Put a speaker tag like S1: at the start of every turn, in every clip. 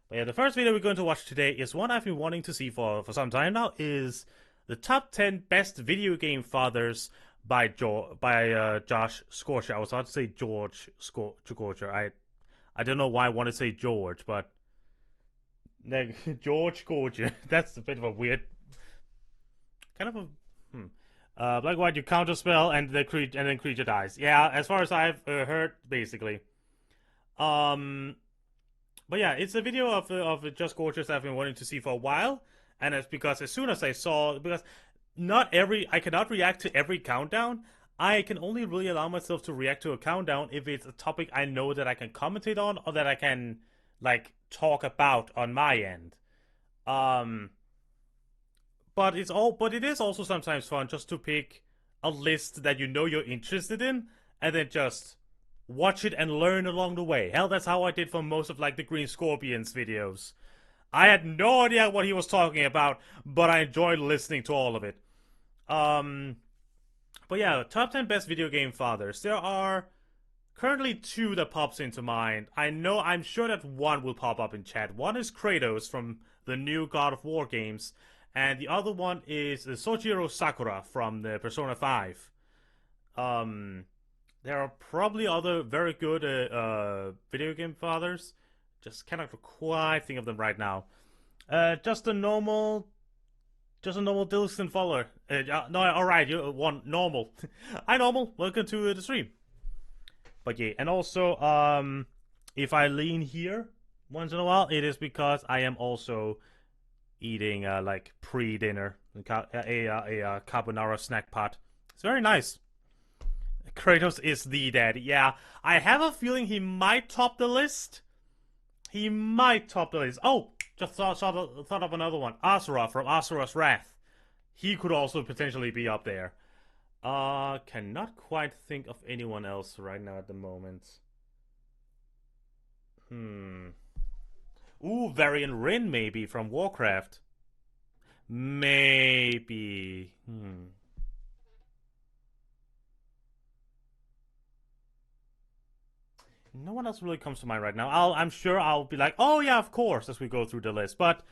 S1: But yeah, the first video we're going to watch today is one I've been wanting to see for some time now. Is the top 10 best video game fathers by Josh Scorcher. I was about to say George Scorcher. I don't know why I want to say George, but George Scorcher. That's a bit of a weird kind of a black white. You counter spell and then creature dies. Yeah, as far as I've heard, basically. But yeah, it's a video of Just Gorgeous I've been wanting to see for a while, and it's because as soon as I saw, because I cannot react to every countdown. I can only really allow myself to react to a countdown if it's a topic I know that I can commentate on or that I can like talk about on my end. But it is also sometimes fun just to pick a list that you know you're interested in and then just watch it and learn along the way. Hell, that's how I did for most of like the Green Scorpions videos. I had no idea what he was talking about, but I enjoyed listening to all of it. But yeah, top 10 best video game fathers. There are currently 2 that pops into mind. I'm sure that one will pop up in chat. One is Kratos from the new God of War games, and the other one is Sojiro Sakura from the Persona 5. There are probably other very good video game fathers. Just cannot quite think of them right now. Just a normal Dilston follower. No, alright, you're one normal. Hi normal, welcome to the stream. But yeah, and also, if I lean here once in a while, it is because I am also eating like pre-dinner a carbonara snack pot. It's very nice. Kratos is the daddy. Yeah, I have a feeling he might top the list. Oh, just thought of another one. Asura from Asura's Wrath. He could also potentially be up there. Cannot quite think of anyone else right now at the moment. Ooh, Varian Rin maybe from Warcraft. Maybe. No one else really comes to mind right now. I'm sure I'll be like, oh yeah, of course, as we go through the list. But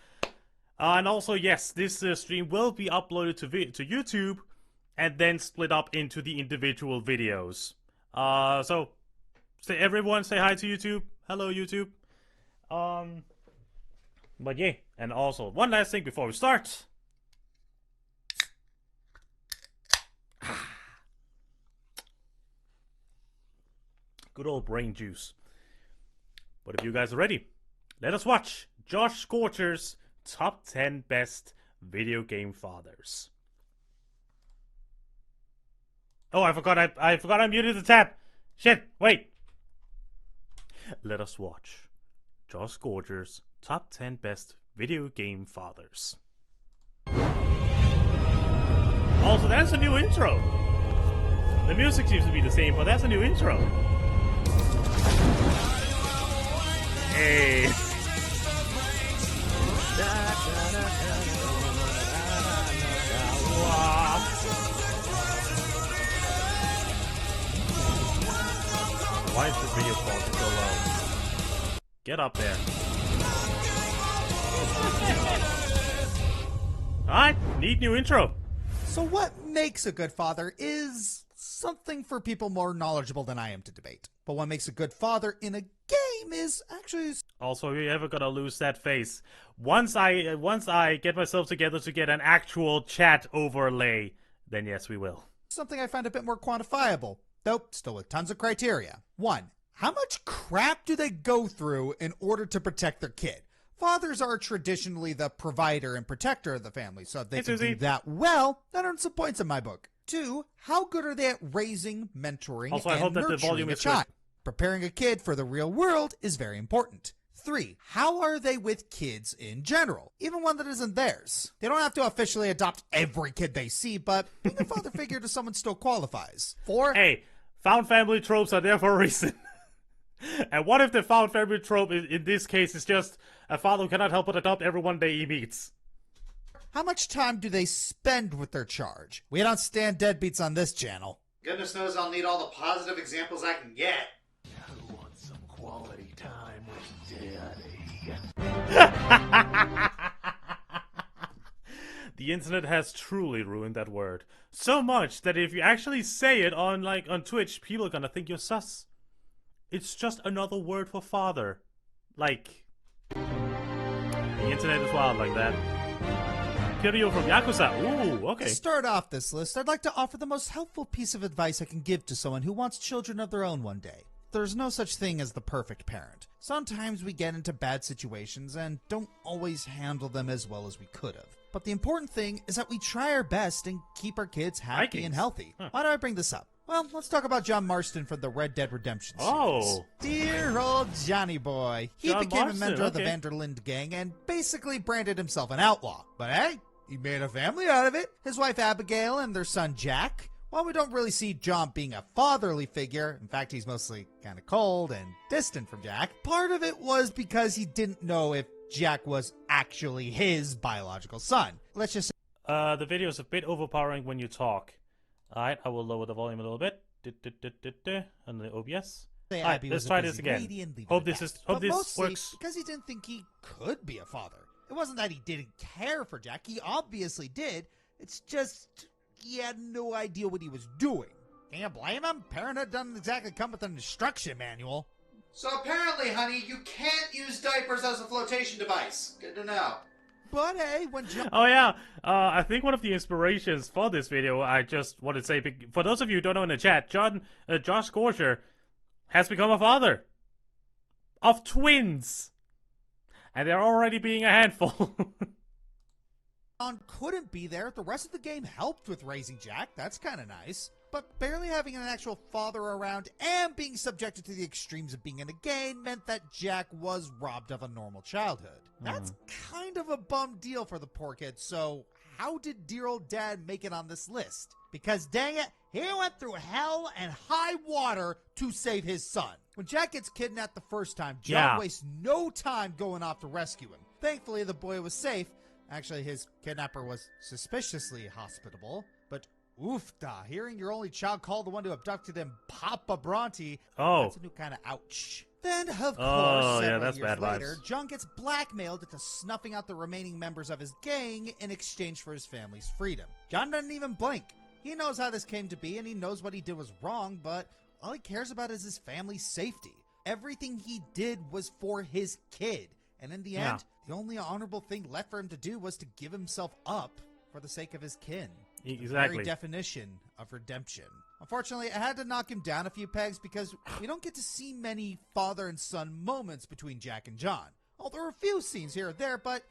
S1: and also, yes, this stream will be uploaded to YouTube and then split up into the individual videos. So everyone say hi to YouTube. Hello, YouTube. But yeah, and also one last thing before we start. Good old brain juice. But if you guys are ready, let us watch Josh Scorcher's top 10 best video game fathers. Oh, I forgot I muted the tab. Shit, wait. Let us watch Josh Scorcher's top 10 best video game fathers. Also, that's a new intro. The music seems to be the same, but that's a new intro. Hey. Why is this video quality so low? Get up there. Alright, neat new intro.
S2: So what makes a good father is something for people more knowledgeable than I am to debate. But what makes a good father in a game is actually...
S1: Also, you're ever gonna lose that face. Once I get myself together to get an actual chat overlay, then yes, we will.
S2: Something I find a bit more quantifiable, though still with tons of criteria. 1. How much crap do they go through in order to protect their kid? Fathers are traditionally the provider and protector of the family, so if they can do that well, that earns some points in my book. 2. How good are they at raising, mentoring,
S1: also,
S2: and
S1: I hope that the
S2: nurturing
S1: volume
S2: a
S1: is
S2: child? Preparing a kid for the real world is very important. 3. How are they with kids in general, even one that isn't theirs? They don't have to officially adopt every kid they see, but being a father figure to someone still qualifies. 4.
S1: Hey, found family tropes are there for a reason. And what if the found family trope in this case is just a father who cannot help but adopt everyone he meets?
S2: How much time do they spend with their charge? We don't stand deadbeats on this channel.
S3: Goodness knows I'll need all the positive examples I can get.
S4: Who wants some quality time with Daddy?
S1: The internet has truly ruined that word. So much that if you actually say it on Twitch, people are gonna think you're sus. It's just another word for father. Like, the internet is wild like that. Kiryu from Yakuza. Ooh, okay.
S2: To start off this list, I'd like to offer the most helpful piece of advice I can give to someone who wants children of their own one day. There's no such thing as the perfect parent. Sometimes we get into bad situations and don't always handle them as well as we could have. But the important thing is that we try our best and keep our kids happy and healthy.
S1: Huh.
S2: Why do I bring this up? Well, let's talk about John Marston from the Red Dead Redemption series.
S1: Oh.
S2: Dear old Johnny boy. He
S1: John
S2: became
S1: Marston,
S2: a member of the
S1: okay.
S2: Vanderlinde gang and basically branded himself an outlaw. But hey, he made a family out of it. His wife Abigail and their son Jack. While we don't really see John being a fatherly figure, in fact he's mostly kind of cold and distant from Jack, part of it was because he didn't know if Jack was actually his biological son. Let's just say
S1: The video is a bit overpowering when you talk. Alright, I will lower the volume a little bit. And the OBS. Alright, let's try this again. Hope this works.
S2: Because he didn't think he could be a father. It wasn't that he didn't care for Jack. He obviously did. It's just he had no idea what he was doing. Can you blame him? Parenthood doesn't exactly come with an instruction manual.
S3: So apparently, honey, you can't use diapers as a flotation device. Good to know.
S2: But hey, when John...
S1: Oh yeah, I think one of the inspirations for this video, I just want to say, for those of you who don't know in the chat, Josh Scorcher has become a father of twins, and they're already being a handful.
S2: John couldn't be there, the rest of the game helped with raising Jack. That's kind of nice. But barely having an actual father around and being subjected to the extremes of being in a gang meant that Jack was robbed of a normal childhood. That's kind of a bum deal for the poor kid, so how did dear old dad make it on this list? Because dang it, he went through hell and high water to save his son. When Jack gets kidnapped the first time, John wastes no time going off to rescue him. Thankfully, the boy was safe. Actually, his kidnapper was suspiciously hospitable, but oofda, hearing your only child call the one who abducted him Papa Bronte, that's a new kind of ouch. Then, of course, several years later, John gets blackmailed into snuffing out the remaining members of his gang in exchange for his family's freedom. John doesn't even blink. He knows how this came to be, and he knows what he did was wrong, but all he cares about is his family's safety. Everything he did was for his kid, and in the end, the only honorable thing left for him to do was to give himself up for the sake of his kin.
S1: Exactly.
S2: The very definition of redemption. Unfortunately, I had to knock him down a few pegs because we don't get to see many father and son moments between Jack and John. Oh, there were a few scenes here or there, but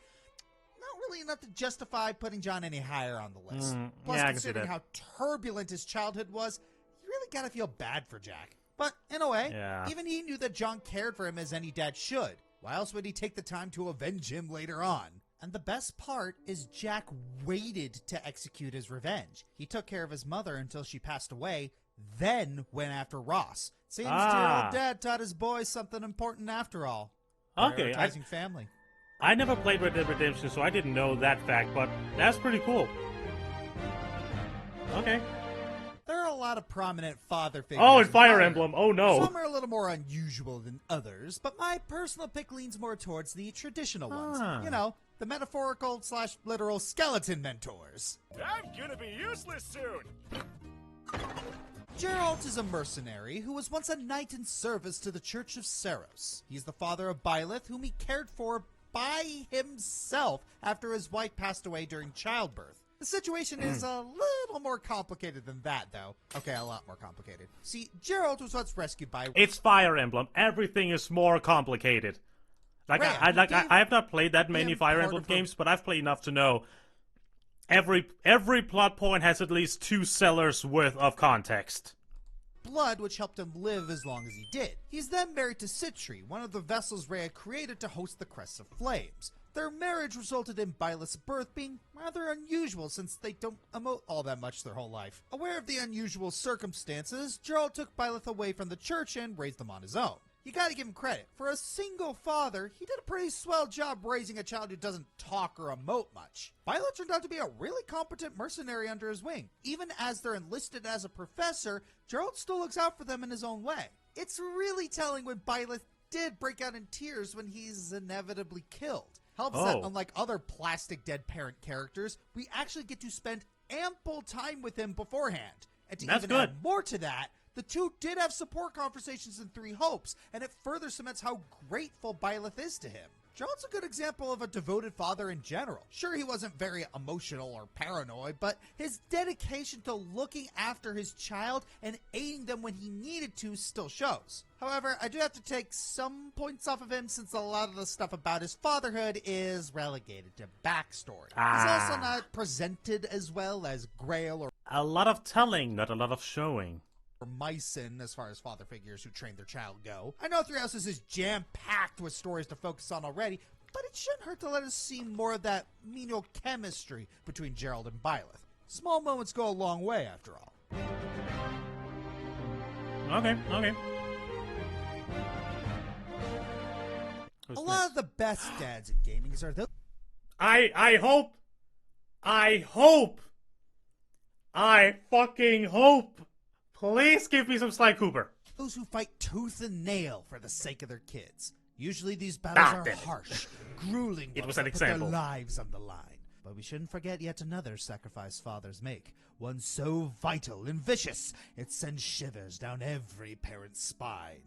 S2: not really enough to justify putting John any higher on the list. Plus, considering how turbulent his childhood was, you really gotta feel bad for Jack. But in a way, even he knew that John cared for him as any dad should. Why else would he take the time to avenge him later on? And the best part is Jack waited to execute his revenge. He took care of his mother until she passed away, then went after Ross. Seems dear old dad taught his boy something important after all.
S1: Okay,
S2: Prioritizing family.
S1: I never played Red Dead Redemption, so I didn't know that fact, but that's pretty cool. Okay.
S2: There are a lot of prominent father figures.
S1: Oh, and Fire Emblem. Oh, no.
S2: Some are a little more unusual than others, but my personal pick leans more towards the traditional ones. You know, the metaphorical / literal skeleton mentors.
S4: I'm gonna be useless soon!
S2: Geralt is a mercenary who was once a knight in service to the Church of Saros. He's the father of Byleth, whom he cared for by himself after his wife passed away during childbirth. The situation is a little more complicated than that, though. Okay, a lot more complicated. See, Geralt was once rescued by...
S1: It's Fire Emblem. Everything is more complicated. Like, I have not played that many Fire Emblem games, but I've played enough to know every plot point has at least 2 sellers worth of context.
S2: Blood, which helped him live as long as he did. He's then married to Citri, one of the vessels Rhea created to host the Crests of Flames. Their marriage resulted in Byleth's birth being rather unusual since they don't emote all that much their whole life. Aware of the unusual circumstances, Geralt took Byleth away from the church and raised them on his own. You gotta give him credit. For a single father, he did a pretty swell job raising a child who doesn't talk or emote much. Byleth turned out to be a really competent mercenary under his wing. Even as they're enlisted as a professor, Geralt still looks out for them in his own way. It's really telling when Byleth did break out in tears when he's inevitably killed. Helps that, unlike other plastic dead parent characters, we actually get to spend ample time with him beforehand. And to add more to that, the two did have support conversations in Three Hopes, and it further cements how grateful Byleth is to him. Geralt's a good example of a devoted father in general. Sure, he wasn't very emotional or paranoid, but his dedication to looking after his child and aiding them when he needed to still shows. However, I do have to take some points off of him since a lot of the stuff about his fatherhood is relegated to backstory. He's also not presented as well as Grail or
S1: a lot of telling, not a lot of showing.
S2: Marston, as far as father figures who train their child go. I know Three Houses is jam-packed with stories to focus on already, but it shouldn't hurt to let us see more of that menial chemistry between Geralt and Byleth. Small moments go a long way, after all.
S1: Okay.
S2: A lot of the best dads in gaming are those.
S1: I fucking hope. Please give me some Sly Cooper.
S2: Those who fight tooth and nail for the sake of their kids. Usually these battles are harsh, grueling.
S1: It was an
S2: put
S1: example.
S2: Their lives on the line. But we shouldn't forget yet another sacrifice fathers make. One so vital and vicious, it sends shivers down every parent's spine.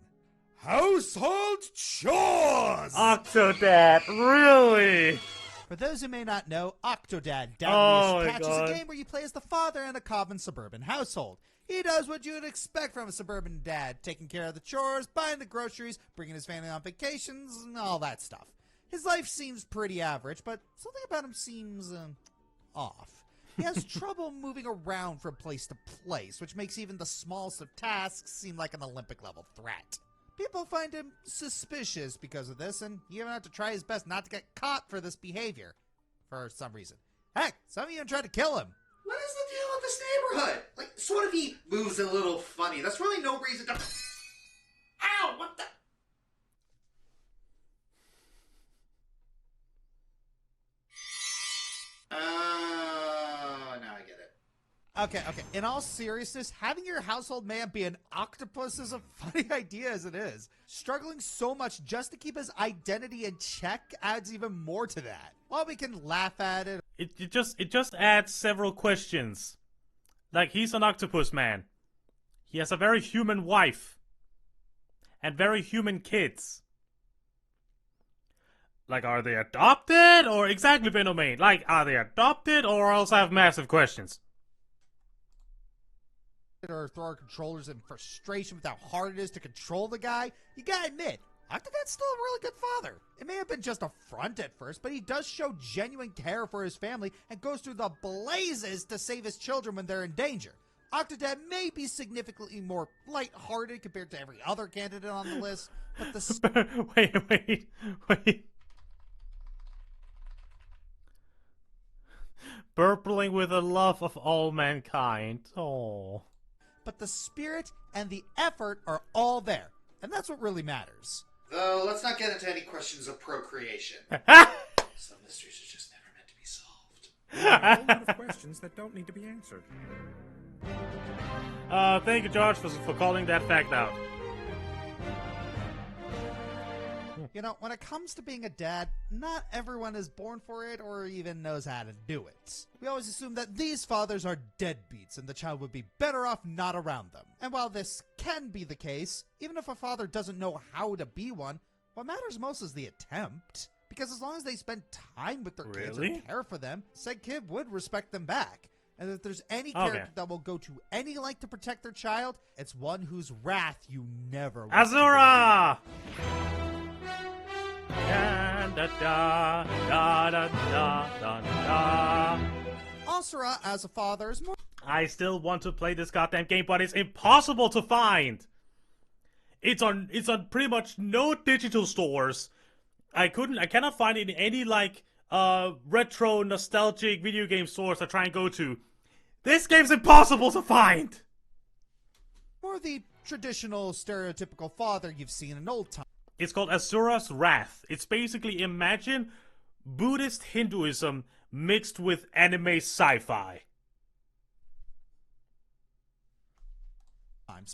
S2: Household chores!
S1: Octodad, really?
S2: For those who may not know, Octodad Downriest Catch is
S1: God.
S2: a game where you play as the father in a common suburban household. He does what you would expect from a suburban dad, taking care of the chores, buying the groceries, bringing his family on vacations, and all that stuff. His life seems pretty average, but something about him seems off. He has trouble moving around from place to place, which makes even the smallest of tasks seem like an Olympic-level threat. People find him suspicious because of this, and he even had to try his best not to get caught for this behavior, for some reason. Heck, some of you even tried to kill him.
S3: What is the deal with this neighborhood? Like, sort of he moves a little funny. That's really no reason to... Ow! What the... Now I get it.
S2: Okay. In all seriousness, having your household man be an octopus is a funny idea as it is. Struggling so much just to keep his identity in check adds even more to that. While we can laugh at it...
S1: It just adds several questions. Like, he's an octopus man. He has a very human wife. And very human kids. Like, are they adopted? Or exactly, Bendomain? Like, are they adopted or else I have massive questions?
S2: or throw our controllers in frustration with how hard it is to control the guy, you gotta admit, Octodad's still a really good father. It may have been just a front at first, but he does show genuine care for his family and goes through the blazes to save his children when they're in danger. Octodad may be significantly more lighthearted compared to every other candidate on the list, but the...
S1: Wait. Burpling with the love of all mankind. Oh.
S2: But the spirit and the effort are all there, and that's what really matters.
S3: Though, let's not get into any questions of procreation. Some mysteries are just never meant to be solved.
S5: There are a whole lot of questions that don't need to be answered.
S1: Thank you, Josh, for calling that fact out.
S2: You know, when it comes to being a dad, not everyone is born for it or even knows how to do it. We always assume that these fathers are deadbeats and the child would be better off not around them. And while this can be the case, even if a father doesn't know how to be one, what matters most is the attempt. Because as long as they spend time with their kids and care for them, said kid would respect them back. And if there's any character that will go to any length to protect their child, it's one whose wrath you never want.
S1: Asura!
S2: Asura, as a father, is more...
S1: I still want to play this goddamn game, but it's impossible to find. It's on pretty much no digital stores. I cannot find it in any like retro nostalgic video game stores I try and go to. This game's impossible to find.
S2: More the traditional stereotypical father you've seen in old times.
S1: It's called Asura's Wrath. It's basically, imagine Buddhist Hinduism mixed with anime sci-fi.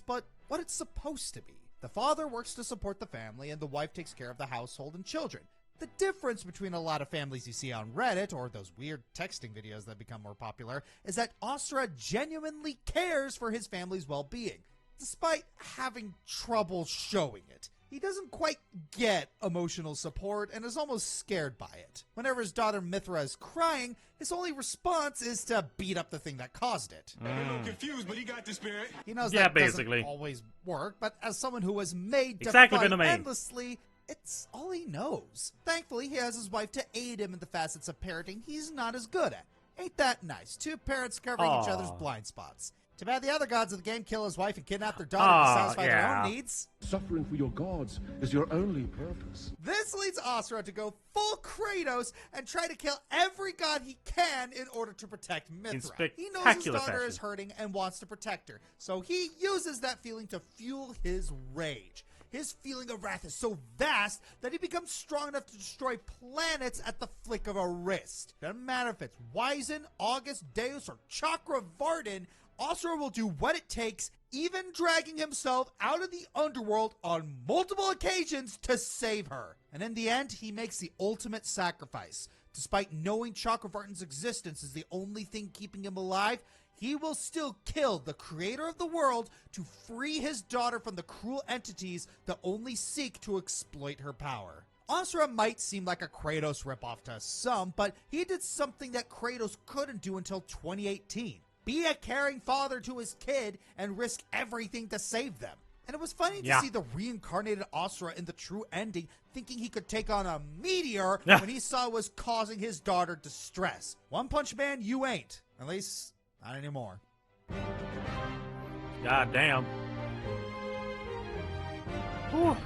S2: But what it's supposed to be. The father works to support the family, and the wife takes care of the household and children. The difference between a lot of families you see on Reddit, or those weird texting videos that become more popular, is that Asura genuinely cares for his family's well-being, despite having trouble showing it. He doesn't quite get emotional support and is almost scared by it. Whenever his daughter Mithra is crying, his only response is to beat up the thing that caused it.
S5: I'm a little confused, but he got the spirit.
S2: He knows
S1: Yeah,
S2: that
S1: basically.
S2: doesn't always work, but as someone who was made to
S1: Exactly,
S2: fight
S1: Venom.
S2: endlessly, it's all he knows. Thankfully, he has his wife to aid him in the facets of parenting he's not as good at. Ain't that nice? Two parents covering each other's blind spots. Too bad the other gods of the game kill his wife and kidnap their daughter to satisfy their own needs.
S6: Suffering for your gods is your only purpose.
S2: This leads Asura to go full Kratos and try to kill every god he can in order to protect Mithra. He knows his daughter is hurting and wants to protect her, so he uses that feeling to fuel his rage. His feeling of wrath is so vast that he becomes strong enough to destroy planets at the flick of a wrist. Doesn't matter if it's Wyzen, August, Deus, or Chakra Varden, Asura will do what it takes, even dragging himself out of the underworld on multiple occasions to save her. And in the end, he makes the ultimate sacrifice. Despite knowing Chakravartin's existence is the only thing keeping him alive, he will still kill the creator of the world to free his daughter from the cruel entities that only seek to exploit her power. Asura might seem like a Kratos ripoff to some, but he did something that Kratos couldn't do until 2018. Be a caring father to his kid and risk everything to save them. And it was funny to see the reincarnated Asura in the true ending thinking he could take on a meteor when he saw it was causing his daughter distress. One Punch Man, you ain't. At least, not anymore.
S1: God damn. Whew.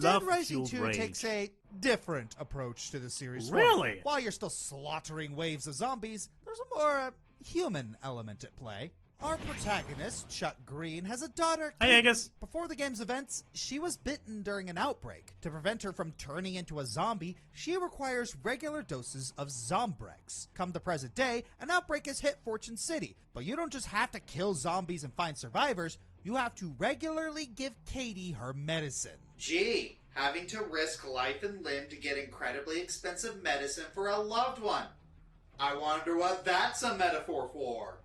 S2: Dead Rising 2 takes a different approach to the series.
S1: Really?
S2: While you're still slaughtering waves of zombies, there's a more human element at play. Our protagonist, Chuck Green, has a daughter.
S1: Hey, Angus.
S2: Before the game's events, she was bitten during an outbreak. To prevent her from turning into a zombie, she requires regular doses of Zombrex. Come the present day, an outbreak has hit Fortune City, but you don't just have to kill zombies and find survivors, you have to regularly give Katie her medicine.
S3: Gee, having to risk life and limb to get incredibly expensive medicine for a loved one. I wonder what that's a metaphor for.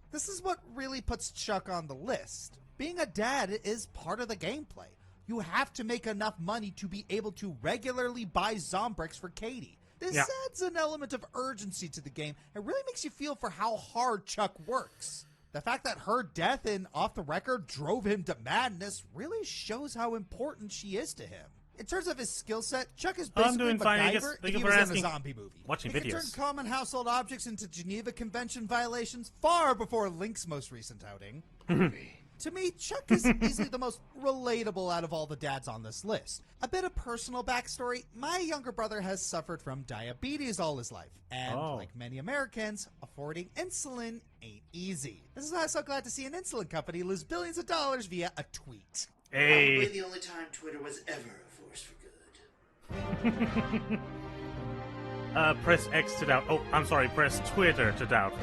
S2: This is what really puts Chuck on the list. Being a dad is part of the gameplay. You have to make enough money to be able to regularly buy Zombrex for Katie. This adds an element of urgency to the game and really makes you feel for how hard Chuck works. The fact that her death in Off the Record drove him to madness really shows how important she is to him. In terms of his skill set, Chuck is basically MacGyver if he was in a zombie movie.
S1: Watching
S2: he can turn common household objects into Geneva Convention violations far before Link's most recent outing. To me, Chuck is easily the most relatable out of all the dads on this list. A bit of personal backstory, my younger brother has suffered from diabetes all his life. And like many Americans, affording insulin ain't easy. This is why I'm so glad to see an insulin company lose billions of dollars via a tweet.
S3: Probably the only time Twitter was ever a force for good.
S1: Press X to doubt. Oh, I'm sorry, press Twitter to doubt.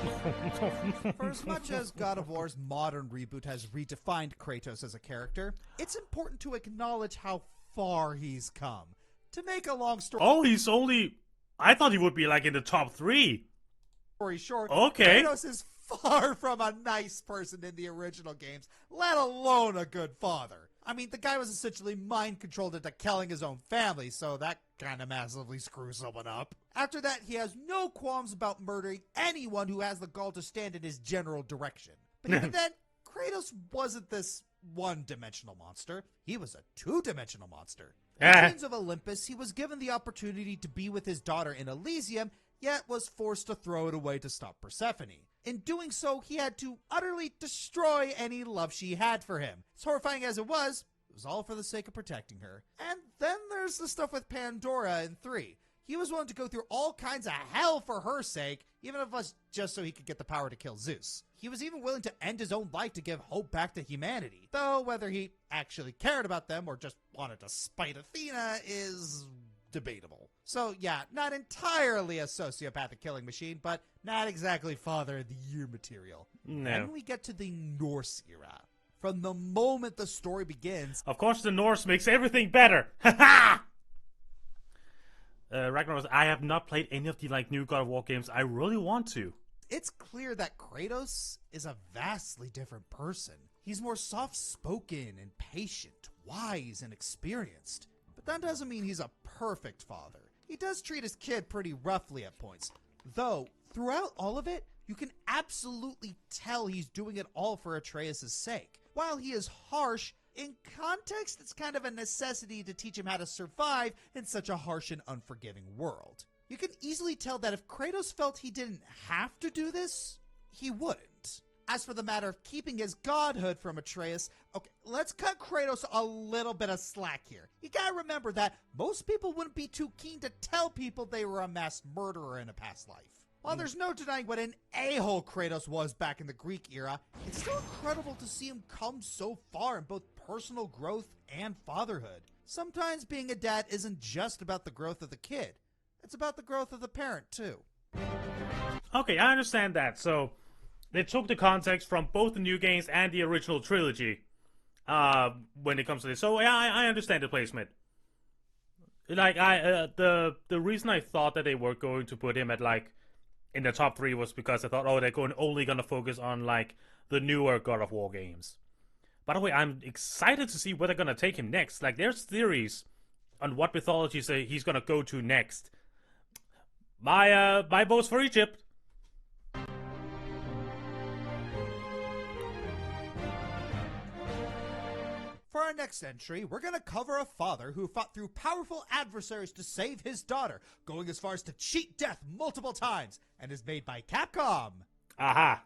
S2: For as much as God of War's modern reboot has redefined Kratos as a character, it's important to acknowledge how far he's come. To make a long story
S1: he's only... I thought he would be like in the top 3.
S2: short,
S1: Okay.
S2: Kratos is far from a nice person in the original games, let alone a good father. I mean, the guy was essentially mind-controlled into killing his own family, so that kind of massively screws someone up. After that, he has no qualms about murdering anyone who has the gall to stand in his general direction. But even then, Kratos wasn't this one-dimensional monster. He was a two-dimensional monster. In Chains of Olympus, he was given the opportunity to be with his daughter in Elysium, yet was forced to throw it away to stop Persephone. In doing so, he had to utterly destroy any love she had for him. As horrifying as it was all for the sake of protecting her. And then there's the stuff with Pandora in 3. He was willing to go through all kinds of hell for her sake, even if it was just so he could get the power to kill Zeus. He was even willing to end his own life to give hope back to humanity. Though whether he actually cared about them or just wanted to spite Athena is debatable. So yeah, not entirely a sociopathic killing machine, but not exactly Father of the Year material.
S1: No.
S2: Then we get to the Norse era. from the moment the story begins.
S1: Of course, the Norse makes everything better. Ha Ragnar, I have not played any of the new God of War games. I really want to.
S2: It's clear that Kratos is a vastly different person. He's more soft-spoken and patient, wise and experienced. But that doesn't mean he's a perfect father. He does treat his kid pretty roughly at points. Though, throughout all of it, you can absolutely tell he's doing it all for Atreus' sake. While he is harsh, in context, it's kind of a necessity to teach him how to survive in such a harsh and unforgiving world. You can easily tell that if Kratos felt he didn't have to do this, he wouldn't. As for the matter of keeping his godhood from Atreus, okay, let's cut Kratos a little bit of slack here. You gotta remember that most people wouldn't be too keen to tell people they were a mass murderer in a past life. While there's no denying what an a-hole Kratos was back in the Greek era, it's still incredible to see him come so far in both personal growth and fatherhood. Sometimes being a dad isn't just about the growth of the kid. It's about the growth of the parent, too.
S1: Okay, I understand that. So, they took the context from both the new games and the original trilogy when it comes to this. So, yeah, I understand the placement. The reason I thought that they were going to put him at, in the top 3 was because I thought, oh, they're only going to focus on, the newer God of War games. By the way, I'm excited to see where they're going to take him next. There's theories on what mythology he's going to go to next. My vote's for Egypt.
S2: For our next entry, we're going to cover a father who fought through powerful adversaries to save his daughter, going as far as to cheat death multiple times, and is made by Capcom.
S1: Aha.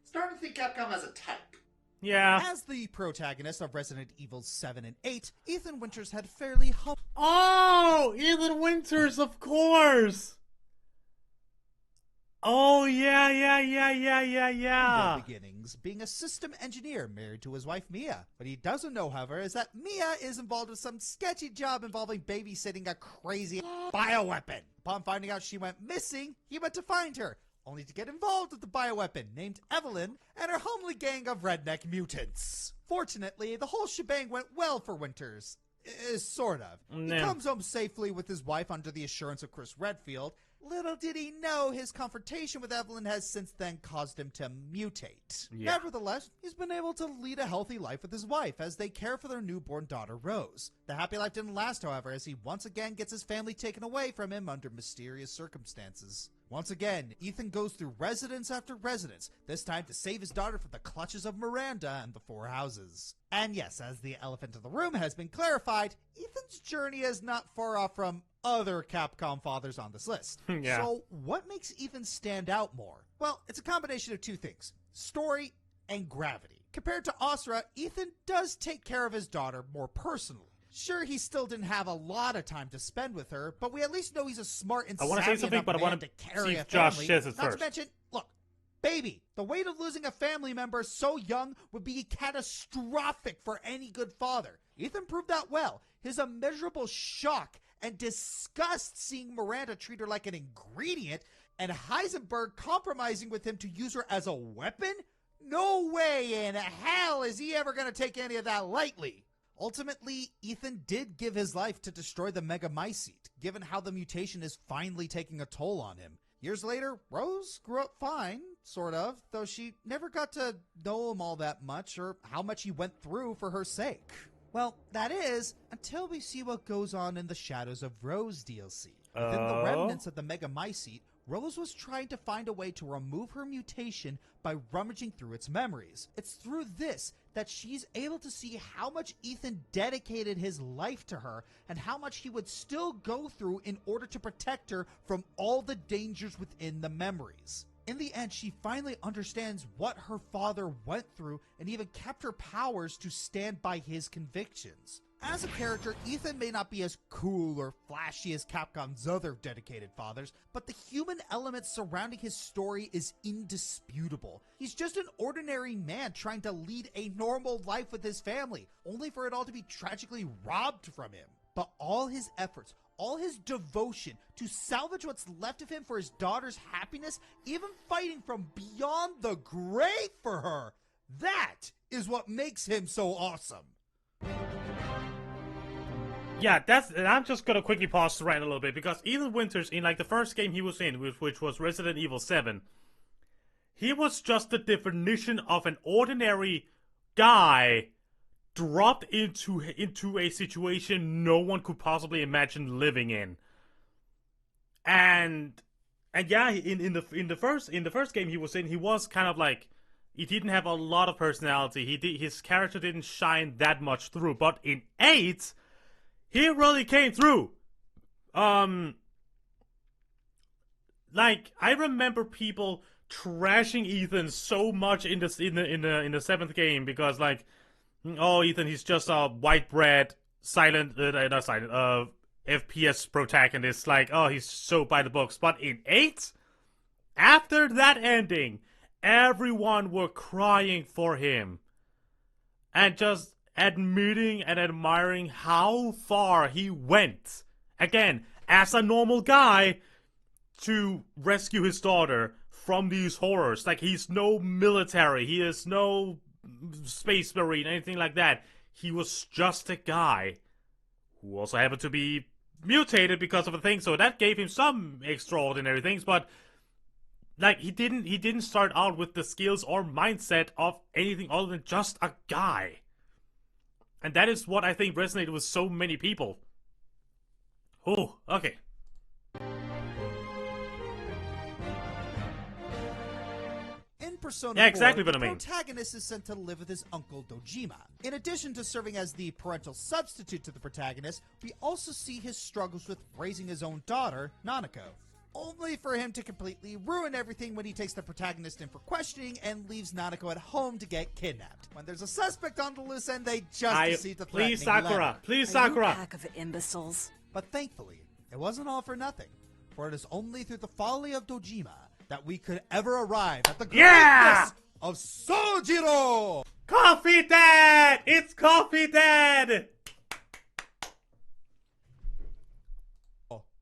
S3: Starting to think Capcom has a type.
S1: Yeah.
S2: As the protagonist of Resident Evil 7 and 8, Ethan Winters had fairly humble
S1: Oh, Ethan Winters, of course. Oh, yeah.
S2: beginnings, being a system engineer married to his wife Mia. What he doesn't know, however, is that Mia is involved with some sketchy job involving babysitting a crazy bioweapon. Upon finding out she went missing, he went to find her, only to get involved with the bioweapon named Evelyn and her homely gang of redneck mutants. Fortunately, the whole shebang went well for Winters. Sort of. He comes home safely with his wife under the assurance of Chris Redfield. Little did he know his confrontation with Evelyn has since then caused him to mutate. Yeah. Nevertheless, he's been able to lead a healthy life with his wife as they care for their newborn daughter, Rose. The happy life didn't last, however, as he once again gets his family taken away from him under mysterious circumstances. Once again, Ethan goes through residence after residence, this time to save his daughter from the clutches of Miranda and the Four Houses. And yes, as the elephant in the room has been clarified, Ethan's journey is not far off from other Capcom fathers on this list.
S1: Yeah.
S2: So what makes Ethan stand out more? Well, it's a combination of two things: story and gravity. Compared to Asura, Ethan does take care of his daughter more personally. Sure, he still didn't have a lot of time to spend with her, but we at least know he's a smart and savvy enough man to carry a family.
S1: I want to say something, but I want to see if Josh says it first.
S2: Not to mention, look, baby, the weight of losing a family member so young would be catastrophic for any good father. Ethan proved that well. His immeasurable shock and disgust seeing Miranda treat her like an ingredient, and Heisenberg compromising with him to use her as a weapon? No way in hell is he ever going to take any of that lightly. Ultimately, Ethan did give his life to destroy the Megamycete, given how the mutation is finally taking a toll on him. Years later, Rose grew up fine, sort of, though she never got to know him all that much or how much he went through for her sake. Well, that is, until we see what goes on in the Shadows of Rose DLC. Within the remnants of the Megamycete, Rose was trying to find a way to remove her mutation by rummaging through its memories. It's through this that she's able to see how much Ethan dedicated his life to her and how much he would still go through in order to protect her from all the dangers within the memories. In the end, she finally understands what her father went through and even kept her powers to stand by his convictions. As a character, Ethan may not be as cool or flashy as Capcom's other dedicated fathers, but the human element surrounding his story is indisputable. He's just an ordinary man trying to lead a normal life with his family, only for it all to be tragically robbed from him. But all his efforts, all his devotion to salvage what's left of him for his daughter's happiness, even fighting from beyond the grave for her, that is what makes him so awesome.
S1: Yeah, and I'm just gonna quickly pause to rant a little bit, because Ethan Winters, in like the first game he was in, which was Resident Evil 7, he was just the definition of an ordinary guy dropped into a situation no one could possibly imagine living in. And yeah, in the first game he was in, he was kind of like, he didn't have a lot of personality. His character didn't shine that much through. But in 8, he really came through. Like, I remember people trashing Ethan so much in the 7th game, because like, oh, Ethan, he's just a white bread FPS protagonist. Like, oh, he's so by the books. But in 8, after that ending, everyone were crying for him and just admitting and admiring how far he went, again, as a normal guy, to rescue his daughter from these horrors. Like, he's no military, he is no space marine, anything like that. He was just a guy who also happened to be mutated because of a thing, so that gave him some extraordinary things, but like, he didn't start out with the skills or mindset of anything other than just a guy. And that is what I think resonated with so many people. Oh, okay.
S2: In Persona 4,
S1: Yeah, exactly what I
S2: the
S1: mean.
S2: protagonist is sent to live with his uncle Dojima. In addition to serving as the parental substitute to the protagonist, we also see his struggles with raising his own daughter, Nanako. Only for him to completely ruin everything when he takes the protagonist in for questioning and leaves Nanako at home to get kidnapped. When there's a suspect on the loose end, they just deceive the threatening
S1: Please, Sakura.
S2: letter.
S1: Please,
S7: Are you a
S1: Sakura.
S7: pack of imbeciles?
S2: But thankfully, it wasn't all for nothing, for it is only through the folly of Dojima that we could ever arrive at the greatness of Sojiro!
S1: Coffee Dad! It's Coffee Dad!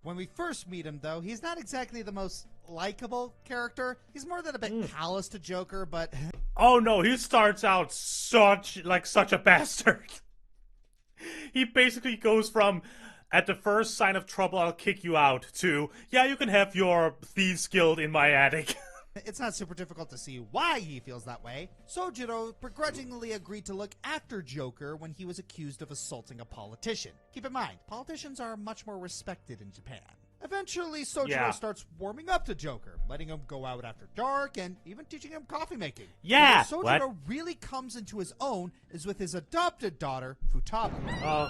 S2: When we first meet him, though, he's not exactly the most likable character. He's more than a bit callous to Joker, but...
S1: Oh no, he starts out such a bastard. He basically goes from, at the first sign of trouble, I'll kick you out, to, yeah, you can have your thieves guild in my attic.
S2: It's not super difficult to see why he feels that way. Sojiro begrudgingly agreed to look after Joker when he was accused of assaulting a politician. Keep in mind, politicians are much more respected in Japan. Eventually, Sojiro starts warming up to Joker, letting him go out after dark and even teaching him coffee making.
S1: Yeah!
S2: But where Sojiro really comes into his own is with his adopted daughter, Futaba.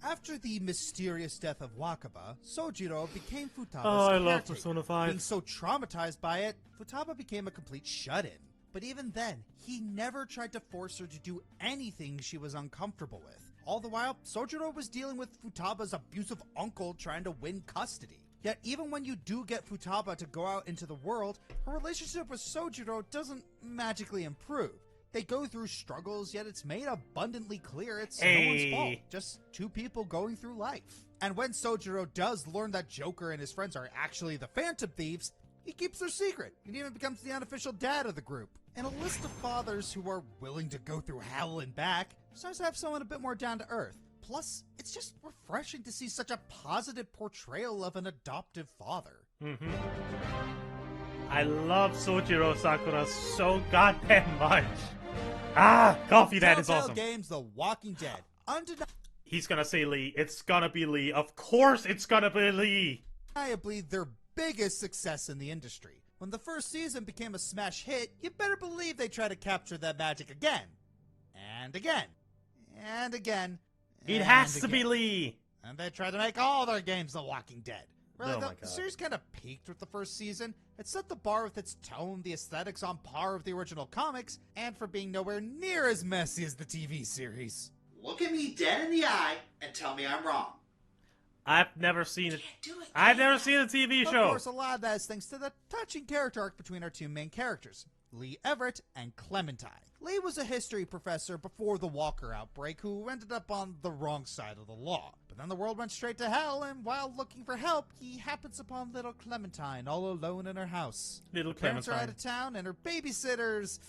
S2: After the mysterious death of Wakaba, Sojiro became Futaba's
S1: I love
S2: caretaker.
S1: Persona 5.
S2: Being so traumatized by it, Futaba became a complete shut-in. But even then, he never tried to force her to do anything she was uncomfortable with. All the while, Sojiro was dealing with Futaba's abusive uncle trying to win custody. Yet even when you do get Futaba to go out into the world, her relationship with Sojiro doesn't magically improve. They go through struggles, yet it's made abundantly clear it's no one's fault. Just two people going through life. And when Sojiro does learn that Joker and his friends are actually the Phantom Thieves, he keeps their secret and even becomes the unofficial dad of the group. And a list of fathers who are willing to go through hell and back starts to have someone a bit more down to earth. Plus, it's just refreshing to see such a positive portrayal of an adoptive father.
S1: I love Sojiro Sakura so goddamn much. Ah, Coffee Dad is awesome.
S2: Games The Walking Dead.
S1: He's gonna say Lee. It's gonna be Lee. Of course it's gonna be Lee.
S2: Undeniably their biggest success in the industry. When the first season became a smash hit, you better believe they try to capture that magic again. And again. And again.
S1: It has to be Lee.
S2: And they tried to make all their games The Walking Dead. Really,
S1: Oh my
S2: the
S1: God.
S2: series kind of peaked with the first season. It set the bar with its tone, the aesthetics on par with the original comics, and for being nowhere near as messy as the TV series.
S3: Look at me dead in the eye and tell me I'm wrong.
S1: I've never seen it.
S3: Do it.
S1: I've never seen a TV
S2: Of
S1: show.
S2: course, a lot of that is thanks to the touching character arc between our two main characters. Lee Everett, and Clementine. Lee was a history professor before the Walker outbreak who ended up on the wrong side of the law. But then the world went straight to hell, and while looking for help, he happens upon little Clementine all alone in her house.
S1: Little
S2: Her parents are
S1: Clementine.
S2: out of town, and her babysitter's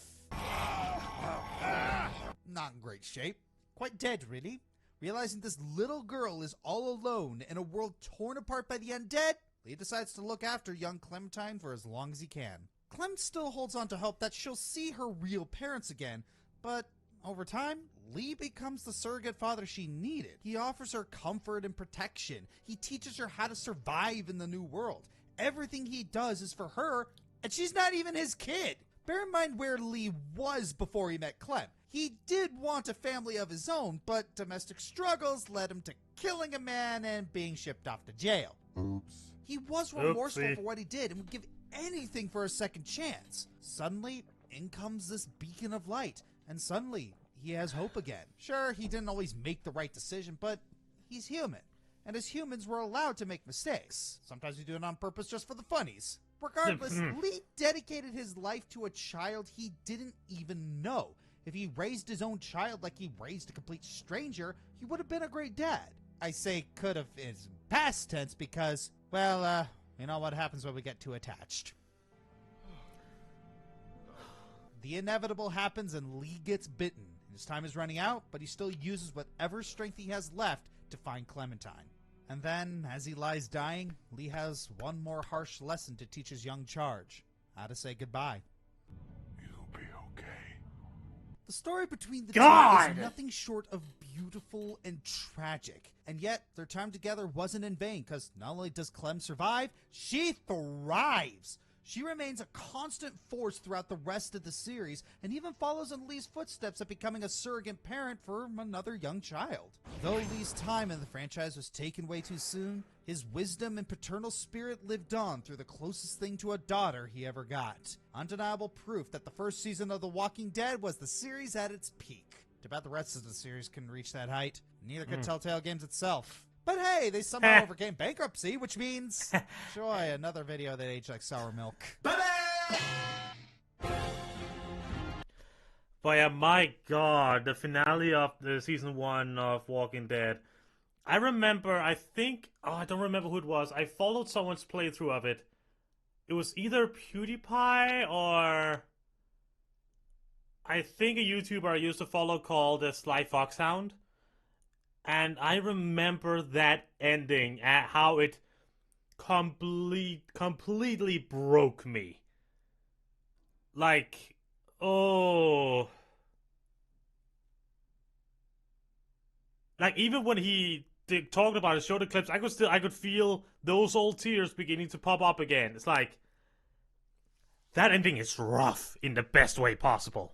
S2: not in great shape. Quite dead, really. Realizing this little girl is all alone in a world torn apart by the undead, Lee decides to look after young Clementine for as long as he can. Clem still holds on to hope that she'll see her real parents again, but over time, Lee becomes the surrogate father she needed. He offers her comfort and protection. He teaches her how to survive in the new world. Everything he does is for her, and she's not even his kid. Bear in mind where Lee was before he met Clem. He did want a family of his own, but domestic struggles led him to killing a man and being shipped off to jail.
S6: Oops.
S2: He was remorseful
S1: Oopsie.
S2: for what he did and would give anything for a second chance. Suddenly, in comes this beacon of light, and suddenly, he has hope again. Sure, he didn't always make the right decision, but he's human. And as humans, we're allowed to make mistakes. Sometimes we do it on purpose just for the funnies. Regardless, Lee dedicated his life to a child he didn't even know. If he raised his own child like he raised a complete stranger, he would have been a great dad. I say could have in past tense because, well, you know what happens when we get too attached. The inevitable happens and Lee gets bitten. His time is running out, but he still uses whatever strength he has left to find Clementine. And then, as he lies dying, Lee has one more harsh lesson to teach his young charge. How to say goodbye.
S6: You'll be okay.
S2: The story between the
S1: God!
S2: two is nothing short of beautiful and tragic. And yet, their time together wasn't in vain, because not only does Clem survive, she thrives. She remains a constant force throughout the rest of the series, and even follows in Lee's footsteps of becoming a surrogate parent for another young child. Though Lee's time in the franchise was taken way too soon, his wisdom and paternal spirit lived on through the closest thing to a daughter he ever got. Undeniable proof that the first season of The Walking Dead was the series at its peak. Too bad the rest of the series couldn't reach that height. Neither could Telltale Games itself. But hey, they somehow overcame bankruptcy, which means, enjoy another video that aged like sour milk.
S1: But yeah, my god, the finale of the season 1 of Walking Dead. I remember, I don't remember who it was. I followed someone's playthrough of it. It was either PewDiePie or I think a YouTuber I used to follow called Sly Foxhound. And I remember that ending, at how it completely broke me. Like, oh. Like, even when he talked about it, showed the clips, I could feel those old tears beginning to pop up again. It's like, that ending is rough in the best way possible.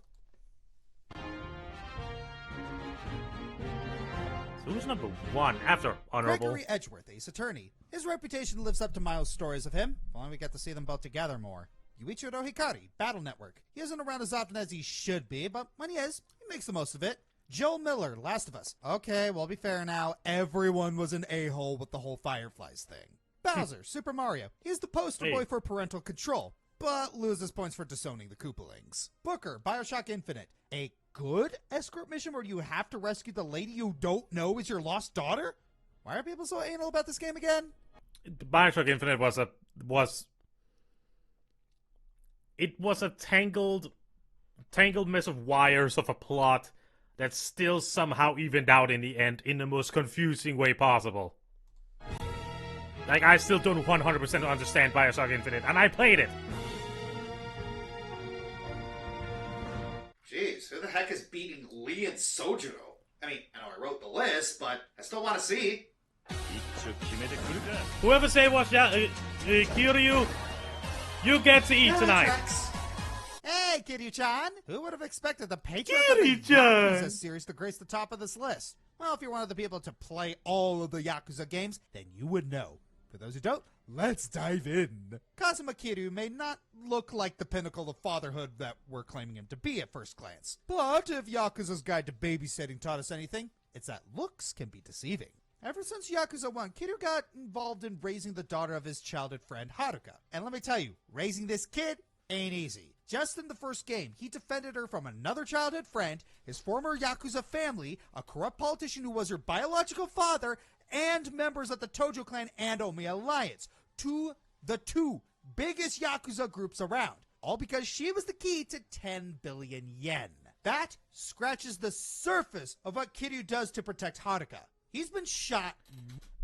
S1: Who's number 1 after Honorable?
S2: Gregory Edgeworth, Ace Attorney. His reputation lives up to Miles' stories of him. If only we get to see them both together more. Yuichiro Hikari, Battle Network. He isn't around as often as he should be, but when he is, he makes the most of it. Joel Miller, Last of Us. Okay, well, be fair now. Everyone was an a-hole with the whole Fireflies thing. Bowser, Super Mario. He's the poster boy for parental control, but loses points for disowning the Koopalings. Booker, Bioshock Infinite. A good escort mission where you have to rescue the lady you don't know is your lost daughter? Why are people so anal about this game again?
S1: Bioshock Infinite was a tangled mess of wires of a plot that still somehow evened out in the end in the most confusing way possible. Like, I still don't 100% understand Bioshock Infinite, and I played it.
S3: Jeez, who the heck is beating Lee and Sojiro? I mean, I know I wrote the list, but I still want to see.
S1: Whoever say what's Kiryu, you get to eat tonight.
S2: Hey, Kiryu-chan! Who would have expected the patriarch of the
S1: Kiryu-chan!
S2: Yakuza series to grace the top of this list? Well, if you're one of the people to play all of the Yakuza games, then you would know. For those who don't, let's dive in. Kazuma Kiryu may not look like the pinnacle of fatherhood that we're claiming him to be at first glance. But if Yakuza's Guide to Babysitting taught us anything, it's that looks can be deceiving. Ever since Yakuza 1, Kiryu got involved in raising the daughter of his childhood friend Haruka. And let me tell you, raising this kid ain't easy. Just in the first game, he defended her from another childhood friend, his former Yakuza family, a corrupt politician who was her biological father, and members of the Tojo clan and Omi Alliance, the two biggest Yakuza groups around, all because she was the key to 10 billion yen. That scratches the surface of what Kiryu does to protect Haruka. He's been shot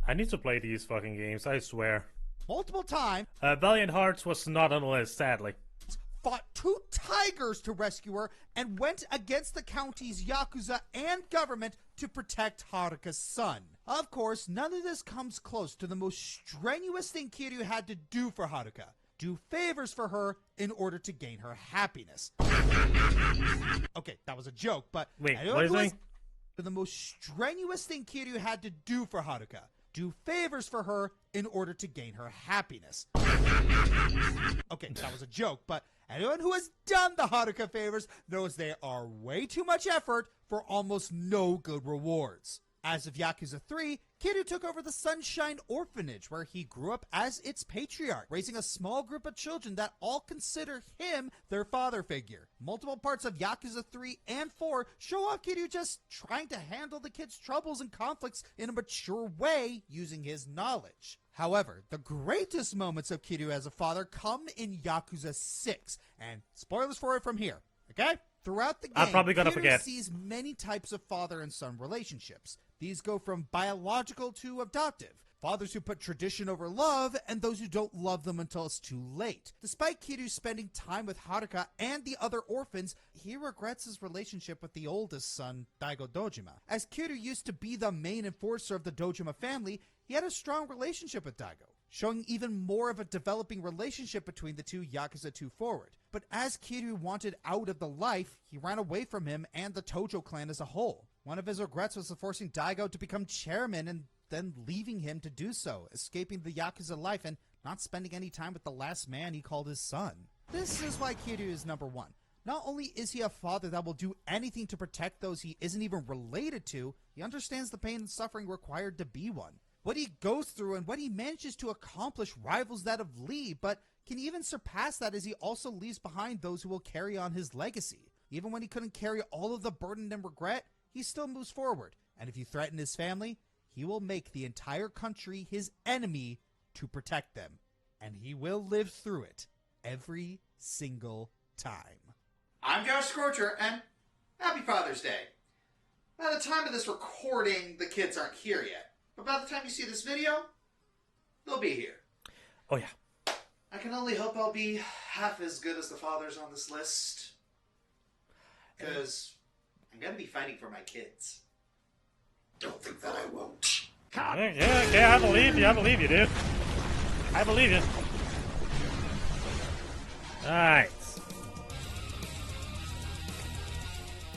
S1: I need to play these fucking games, I swear.
S2: multiple times,
S1: Valiant Hearts was not on the list, sadly.
S2: fought 2 tigers to rescue her, and went against the county's Yakuza and government to protect Haruka's son. Of course, none of this comes close to the most strenuous thing Kiryu had to do for Haruka. Do favors for her in order to gain her happiness. Okay, that was a joke, but...
S1: Wait, what is it?
S2: The most strenuous thing Kiryu had to do for Haruka. Do favors for her in order to gain her happiness. Okay, that was a joke, but anyone who has done the Haruka favors knows they are way too much effort for almost no good rewards. As of Yakuza 3, Kiryu took over the Sunshine Orphanage, where he grew up as its patriarch, raising a small group of children that all consider him their father figure. Multiple parts of Yakuza 3 and 4 show off Kiryu just trying to handle the kids' troubles and conflicts in a mature way using his knowledge. However, the greatest moments of Kiryu as a father come in Yakuza 6, and spoilers for it from here, okay? Throughout the game,
S1: I'm probably gonna
S2: Kiryu
S1: forget.
S2: sees many types of father and son relationships. These go from biological to adoptive. Fathers who put tradition over love, and those who don't love them until it's too late. Despite Kiryu spending time with Haruka and the other orphans, he regrets his relationship with the oldest son, Daigo Dojima. As Kiryu used to be the main enforcer of the Dojima family, he had a strong relationship with Daigo, showing even more of a developing relationship between the two Yakuza 2 forward. But as Kiryu wanted out of the life, he ran away from him and the Tojo clan as a whole. One of his regrets was forcing Daigo to become chairman and then leaving him to do so, escaping the Yakuza life and not spending any time with the last man he called his son. This is why Kiryu is number 1. Not only is he a father that will do anything to protect those he isn't even related to, he understands the pain and suffering required to be one. What he goes through and what he manages to accomplish rivals that of Lee, but can even surpass that as he also leaves behind those who will carry on his legacy. Even when he couldn't carry all of the burden and regret, he still moves forward. And if you threaten his family, he will make the entire country his enemy to protect them. And he will live through it every single time.
S3: I'm Josh Scorcher, and happy Father's Day. By the time of this recording, the kids aren't here yet. But by the time you see this video, they'll be here.
S1: Oh yeah.
S3: I can only hope I'll be half as good as the fathers on this list. Because I'm going to be fighting for my kids. Don't think that I won't.
S1: Yeah, I believe you, dude. I believe you. Alright.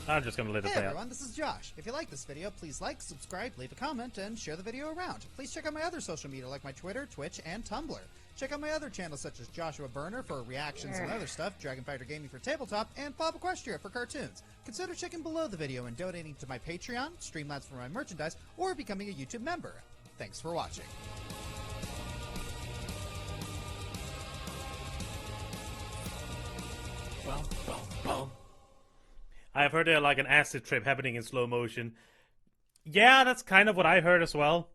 S1: I'm just gonna let it
S2: Hey
S1: play out.
S2: everyone, this is Josh. If you like this video, please like, subscribe, leave a comment, and share the video around. Please check out my other social media like my Twitter, Twitch, and Tumblr. Check out my other channels such as Joshua Burner for reactions and other stuff, Dragon Fighter Gaming for tabletop, and Bob Equestria for cartoons. Consider checking below the video and donating to my Patreon, Streamlabs for my merchandise, or becoming a YouTube member. Thanks for watching.
S1: I've heard like an acid trip happening in slow motion. Yeah, that's kind of what I heard as well.